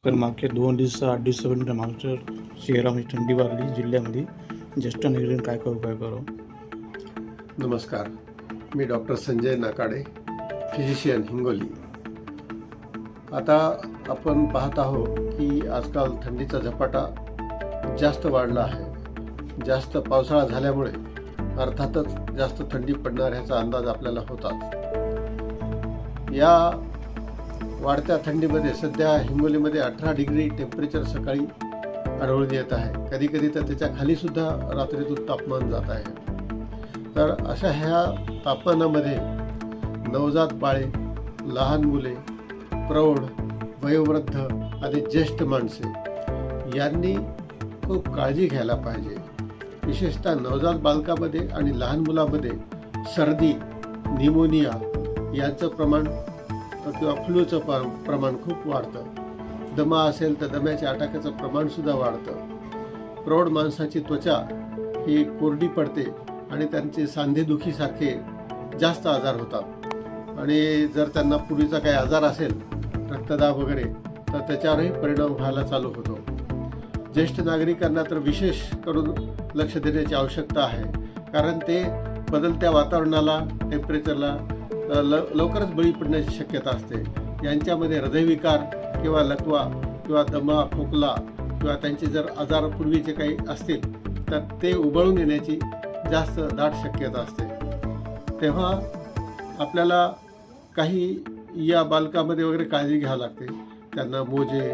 तर मागच्या 2 दिवस 8 दिवसापर्यंत मागच्या शहरामध्ये थंडी वाढली. जिल्ह्यामध्ये ज्येष्ठ नागरिकांनी काय उपाय करावं? नमस्कार, मी डॉक्टर संजय नाकाडे, फिजिशियन, हिंगोली. आता आपण पाहत आहोत की आजकाल थंडीचा झपाटा जास्त वाढला आहे. जास्त पावसाळा झाल्यामुळे अर्थातच जास्त थंडी पडणार ह्याचा अंदाज आपल्याला होताच. या वाढत्या थंडीमध्ये सध्या हिंगोलीमध्ये 18 डिग्री टेम्परेचर सकाळी आढळून येत आहे. कधी कधी तर त्याच्या खालीसुद्धा रात्रीतून तापमान जात आहे. तर अशा ह्या तापमानामध्ये नवजात बाळे, लहान मुले, प्रौढ, वयोवृद्ध आणि ज्येष्ठ माणसे यांनी खूप काळजी घ्यायला पाहिजे. विशेषतः नवजात बालकामध्ये आणि लहान मुलामध्ये सर्दी, निमोनिया यांचं प्रमाण किंवा फ्लूचं प्रमाण खूप वाढतं. दमा असेल तर दम्याच्या अटॅकाचं प्रमाणसुद्धा वाढतं. प्रौढ माणसाची त्वचा ही कोरडी पडते आणि त्यांचे सांधेदुखीसारखे जास्त आजार होतात. आणि जर त्यांना पूर्वीचा काही आजार असेल, रक्तदाब वगैरे, तर त्याच्यावरही परिणाम व्हायला चालू होतो. ज्येष्ठ नागरिकांना तर विशेष करून लक्ष देण्याची आवश्यकता आहे, कारण ते बदलत्या वातावरणाला, टेम्परेचरला लवकरच बळी पडण्याची शक्यता असते. यांच्यामध्ये हृदयविकार किंवा लकवा किंवा दमा, खोकला किंवा त्यांचे जर आजार पूर्वीचे काही असतील तर ते उबळून येण्याची जास्त दाट शक्यता असते. तेव्हा आपल्याला काही या बालकामध्ये वगैरे काळजी घ्यावी लागते. त्यांना मोजे,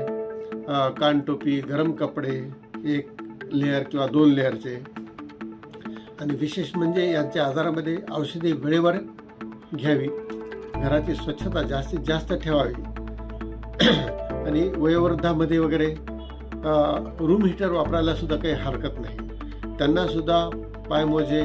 कानटोपी, गरम कपडे, 1 लेअर किंवा 2 लेअरचे, आणि विशेष म्हणजे यांच्या आजारामध्ये औषधे वेळेवर घ्यावी. घराची स्वच्छता जास्तीत जास्त ठेवावी. आणि वयोवृद्धामध्ये वगैरे रूम हीटर वापरायला सुद्धा काही हरकत नाही. त्यांनासुद्धा पायमोजे,